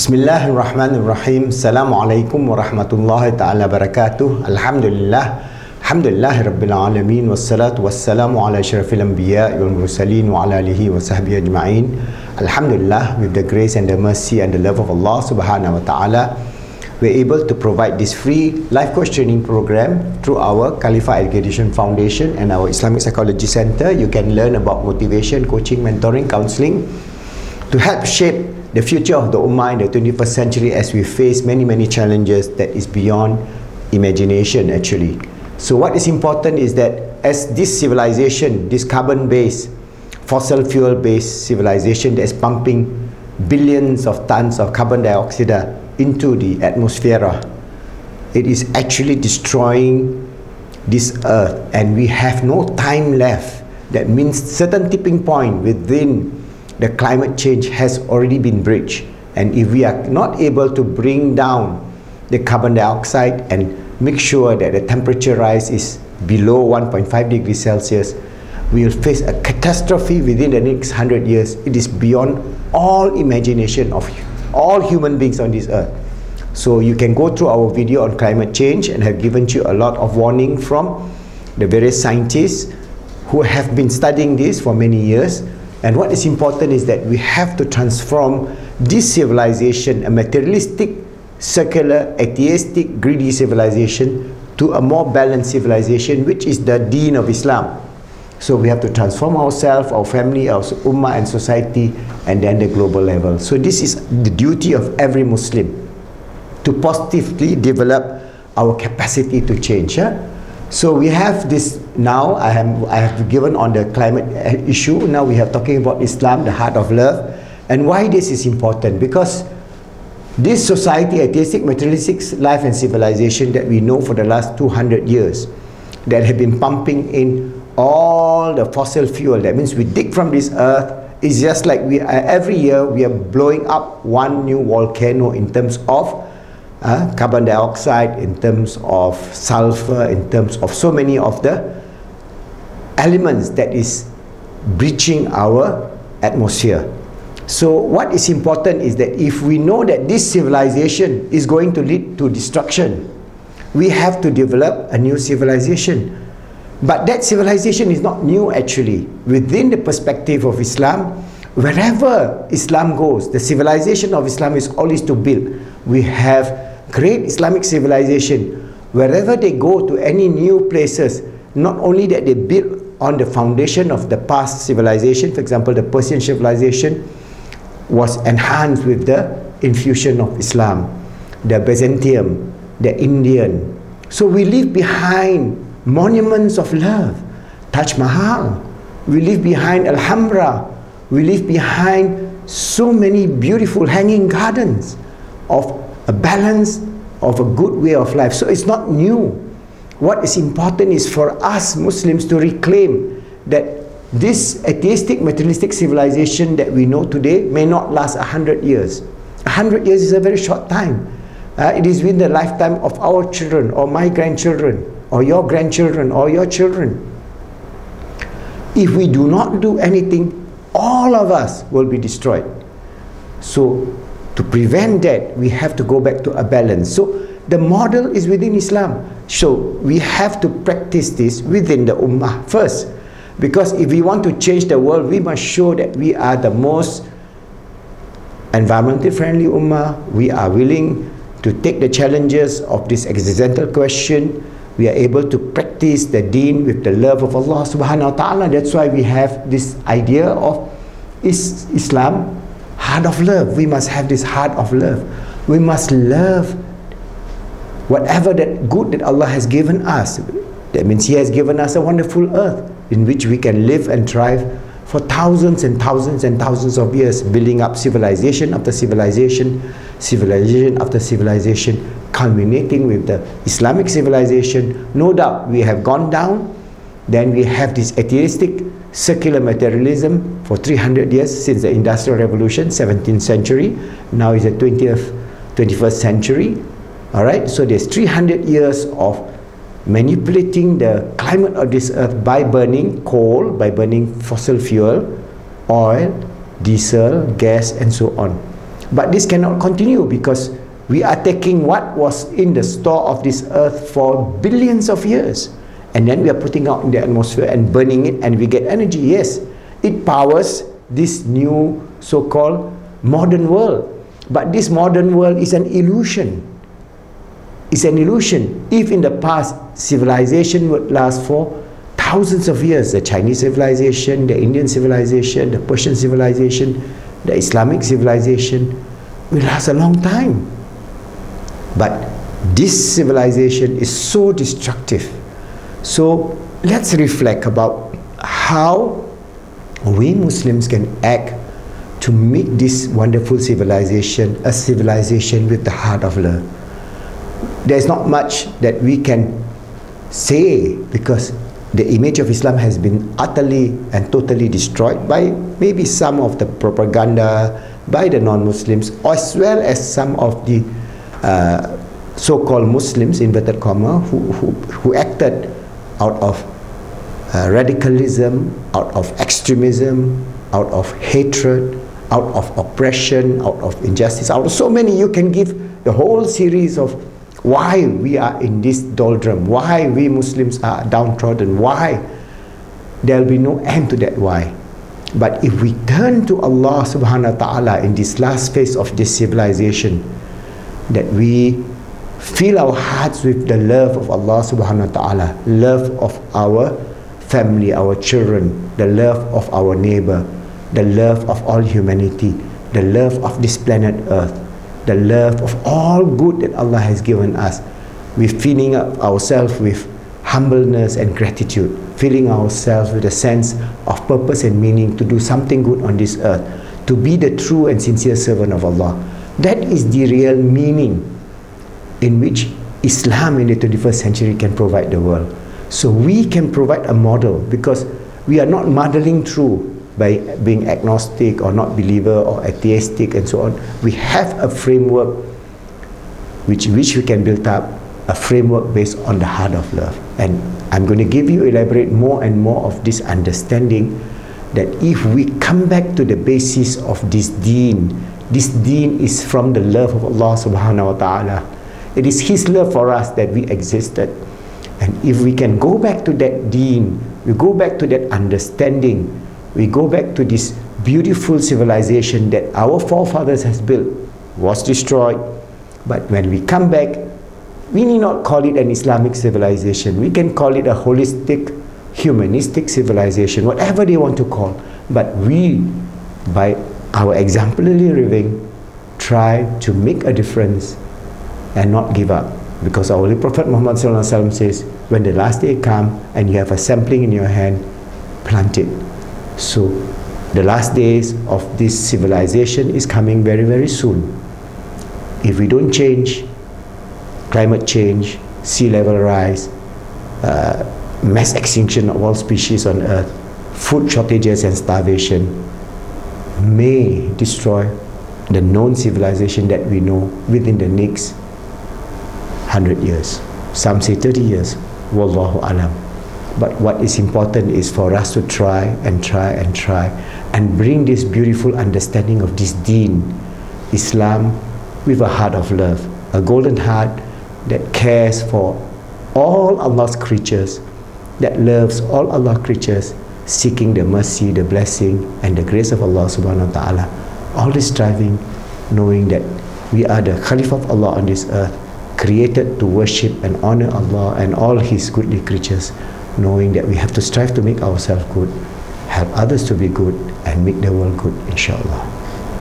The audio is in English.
Bismillahirrahmanirrahim. Assalamualaikum warahmatullahi ta'ala barakatuh. Alhamdulillah. Alhamdulillahi rabbil alamin. Wassalatu wassalamu ala asyrafil anbiya wal mursalin wa ala alihi wa sahbihi ajma'in. Alhamdulillah, with the grace and the mercy and the love of Allah subhanahu wa ta'ala, we're able to provide this free life coach training program through our Khalifa Education Foundation and our Islamic Psychology Center. You can learn about motivation, coaching, mentoring, counseling to help shape the future of the Ummah in the 21st century as we face many challenges that is beyond imagination actually. So what is important is that as this civilization, this carbon-based, fossil fuel-based civilization that is pumping billions of tons of carbon dioxide into the atmosphere, it is actually destroying this earth and we have no time left. That means certain tipping point within the climate change has already been breached, and if we are not able to bring down the carbon dioxide and make sure that the temperature rise is below 1.5 degrees Celsius, we will face a catastrophe within the next 100 years. It is beyond all imagination of all human beings on this earth. So you can go through our video on climate change and have given you a lot of warning from the various scientists who have been studying this for many years. And what is important is that we have to transform this civilization, a materialistic, secular, atheistic, greedy civilization, to a more balanced civilization, which is the deen of Islam. So we have to transform ourselves, our family, our ummah and society, and then the global level. So this is the duty of every Muslim, to positively develop our capacity to change. So we have this now, I have given on the climate issue. Now we are talking about Islam, the heart of love. And why this is important? Because this society, atheistic, materialistic life and civilization that we know for the last 200 years, that have been pumping in all the fossil fuel, that means we dig from this earth, it's just like every year we are blowing up one new volcano in terms of carbon dioxide, in terms of sulfur, in terms of so many of the elements that is breaching our atmosphere. So what is important is that if we know that this civilization is going to lead to destruction, we have to develop a new civilization. But that civilization is not new actually. Within the perspective of Islam, wherever Islam goes, the civilization of Islam is always to build. We have great Islamic civilization. Wherever they go to any new places, not only that they build on the foundation of the past civilization, for example, the Persian civilization was enhanced with the infusion of Islam, the Byzantium, the Indian. So we leave behind monuments of love, Taj Mahal. We leave behind Alhambra. We leave behind so many beautiful hanging gardens of a balance, of a good way of life. So it's not new. What is important is for us Muslims to reclaim that this atheistic, materialistic civilization that we know today may not last 100 years. 100 years is a very short time. It is within the lifetime of our children, or my grandchildren, or your grandchildren, or your children. If we do not do anything, all of us will be destroyed. So to prevent that, we have to go back to a balance. So the model is within Islam. So we have to practice this within the Ummah first. Because if we want to change the world, we must show that we are the most environmentally friendly Ummah. We are willing to take the challenges of this existential question. We are able to practice the deen with the love of Allah subhanahu wa ta'ala. That's why we have this idea of Islam, heart of love. We must have this heart of love. We must love whatever that good that Allah has given us. That means He has given us a wonderful earth in which we can live and thrive for thousands and thousands and thousands of years, building up civilization after civilization, civilization after civilization, culminating with the Islamic civilization. No doubt we have gone down. Then we have this atheistic, secular materialism for 300 years since the Industrial Revolution, 17th century. Now is the 21st century. Alright, so there's 300 years of manipulating the climate of this earth by burning coal, by burning fossil fuel, oil, diesel, gas, and so on. But this cannot continue because we are taking what was in the store of this earth for billions of years, and then we are putting out in the atmosphere and burning it, and we get energy. Yes, it powers this new so-called modern world. But this modern world is an illusion. It's an illusion. If in the past civilization would last for thousands of years, the Chinese civilization, the Indian civilization, the Persian civilization, the Islamic civilization will last a long time. But this civilization is so destructive. So let's reflect about how we Muslims can act to make this wonderful civilization a civilization with the heart of love. There's not much that we can say because the image of Islam has been utterly and totally destroyed by maybe some of the propaganda by the non-Muslims, as well as some of the so-called Muslims, inverted comma, who acted out of radicalism, out of extremism, out of hatred, out of oppression, out of injustice, out of so many. You can give the whole series of why we are in this doldrum, why we Muslims are downtrodden, why. There will be no end to that why. But if we turn to Allah subhanahu wa ta'ala in this last phase of this civilization, that we fill our hearts with the love of Allah subhanahu wa ta'ala, love of our family, our children, the love of our neighbor, the love of all humanity, the love of this planet Earth, the love of all good that Allah has given us. We're filling up ourselves with humbleness and gratitude, filling ourselves with a sense of purpose and meaning to do something good on this earth, to be the true and sincere servant of Allah. That is the real meaning in which Islam in the 21st century can provide the world. So we can provide a model, because we are not muddling through by being agnostic or not believer or atheistic and so on. We have a framework which we can build up, a framework based on the heart of love. And I'm going to give you, elaborate more and more of this understanding, that if we come back to the basis of this deen is from the love of Allah subhanahu wa ta'ala. It is His love for us that we existed. And if we can go back to that deen, we go back to that understanding, we go back to this beautiful civilization that our forefathers has built, was destroyed. But when we come back, we need not call it an Islamic civilization. We can call it a holistic, humanistic civilization, whatever they want to call. But we, by our exemplary living, try to make a difference and not give up. Because our Holy Prophet Muhammad says, when the last day comes and you have a sapling in your hand, plant it. So the last days of this civilization is coming very, very soon. If we don't change, climate change, sea level rise, mass extinction of all species on earth, food shortages and starvation may destroy the known civilization that we know within the next 100 years. Some say 30 years. Wallahu alam. But what is important is for us to try and try and try and bring this beautiful understanding of this deen, Islam, with a heart of love, a golden heart that cares for all Allah's creatures, that loves all Allah's creatures, seeking the mercy, the blessing, and the grace of Allah subhanahu wa ta'ala. Always striving, knowing that we are the Khalifah of Allah on this earth, created to worship and honor Allah and all His goodly creatures, knowing that we have to strive to make ourselves good, help others to be good, and make the world good, inshallah.